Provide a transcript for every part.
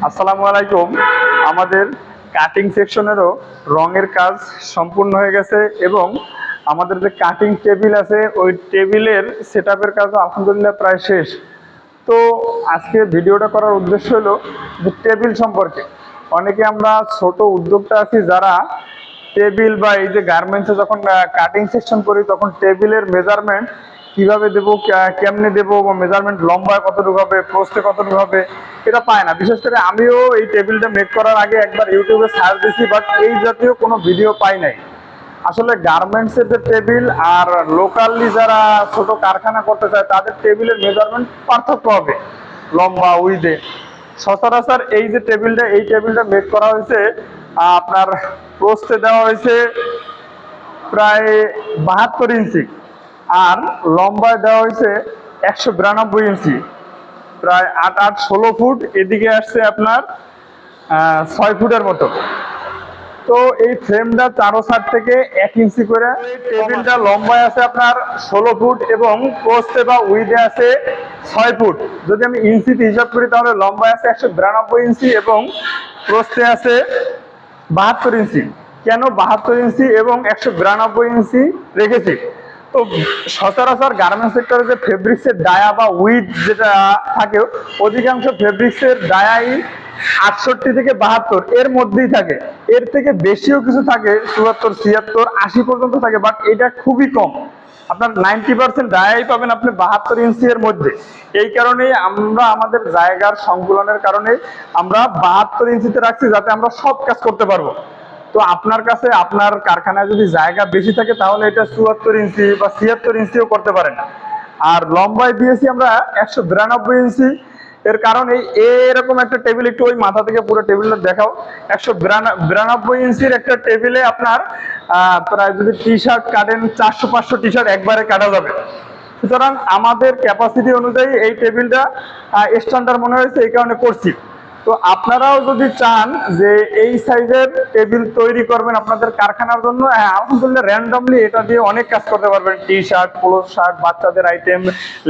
আসসালামু আলাইকুম। আমাদের কাটিং সেকশনেরও রঙের কাজ সম্পূর্ণ হয়ে গেছে এবং আমাদের যে কাটিং টেবিল আছে ওই টেবিলের সেটআপের কাজও আলহামদুলিল্লাহ প্রায় শেষ। তো আজকে ভিডিওটা করার উদ্দেশ্য হলো যে টেবিল সম্পর্কে। অনেকে আমরা ছোট উদ্যোক্তা আছি যারা টেবিল বা এই যে গার্মেন্টসে যখন কাটিং সেকশন করি তখন টেবিলের মেজারমেন্ট কিভাবে দেবো, কেমনে দেবো, বা মেজারমেন্ট লম্বায় কতটুকু হবে, প্রস্থে কতটুকু হবে, এটা পায় না। বিশেষ করে আমিও এই টেবিলটা মেক করার আগে একবার ইউটিউবে সার্চ দিয়েছি, বাট এই জাতীয় কোনো ভিডিও পাই নাই। আসলে গার্মেন্টসের যে টেবিল আর লোকালি যারা ছোট কারখানা করতে চায় তাদের টেবিলের মেজারমেন্ট পার্থক্য হবে লম্বা উইডে। সচরাচর এই যে টেবিলটা, এই টেবিলটা মেক করা হয়েছে আপনার প্রস্থে দেওয়া হয়েছে প্রায় 72 ইঞ্চি আর লম্বায় দেওয়া হয়েছে 192 ইঞ্চি, প্রায় 8-8-16 ফুট। এদিকে আসছে আপনার 6 ফুটের মতো। তো এই ফ্রেমটা 4 থেকে 1 ইঞ্চি করে। টেবিলটা লম্বায় আছে আপনার 16 ফুট এবং প্রস্থে বা উইডে আছে 6 ফুট। যদি আমি ইঞ্চিতে হিসাব করি তাহলে লম্বায় আছে 192 ইঞ্চি এবং প্রস্থে আছে 72 ইঞ্চি। কেন 72 ইঞ্চি এবং 192 ইঞ্চি রেখেছি? তো সচরাচর গার্মেন্টস সেক্টরে যে ফেব্রিক্সের ডায়া বা উইড যেটা থাকে, অধিকাংশ ফেব্রিক্সের ডায়াই 68 থেকে 72 এর মধ্যেই থাকে। এর থেকে বেশিও কিছু থাকে, 74, 76, 80 পর্যন্ত থাকে, বাট এটা খুবই কম। আপনার 90% ডায়াই পাবেন আপনি 72 ইঞ্চি এর মধ্যে। এই কারণেই আমরা আমাদের জায়গার সংকুলনের কারণে আমরা 72 ইঞ্চিতে রাখছি, যাতে আমরা সব কাজ করতে পারবো। তো আপনার কাছে আপনার কারখানায় যদি জায়গা বেশি থাকে তাহলে এটা 74 ইঞ্চি বা 76 ইঞ্চিও করতে পারেন। আর লম্বায় দিয়েছি আমরা 192 ইঞ্চি। এর কারণ এরকম একটা টেবিল, একটু ওই মাথা থেকে পুরো টেবিলটা দেখাও। 192 ইঞ্চির একটা টেবিলে আপনার প্রায় যদি টি শার্ট কাটেন 400-500 টি শার্ট একবারে কাটা যাবে। সুতরাং আমাদের ক্যাপাসিটি অনুযায়ী এই টেবিলটা স্ট্যান্ডার্ড মনে হয়েছে, এই কারণে করছি। তো আপনারাও যদি চান যে এই সাইজের টেবিল তৈরি করবেন আপনাদের কারখানার জন্য, আলহামদুলিল্লাহ র্যান্ডমলি এটা দিয়ে অনেক কাজ করতে পারবেন। টি শার্ট, পোলো শার্ট, বাচ্চাদের আইটেম,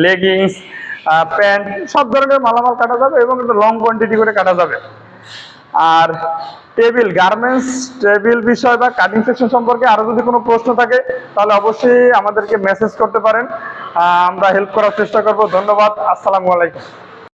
লেগিংস, প্যান্ট, সব ধরনের মালামাল কাটা যাবে এবং একটা লং কোয়ান্টিটি করে কাটা যাবে। আর টেবিল, গার্মেন্টস টেবিল বিষয় বা কাটিং সেকশন সম্পর্কে আরো যদি কোনো প্রশ্ন থাকে তাহলে অবশ্যই আমাদেরকে মেসেজ করতে পারেন, আমরা হেল্প করার চেষ্টা করব। ধন্যবাদ। আসসালামু আলাইকুম।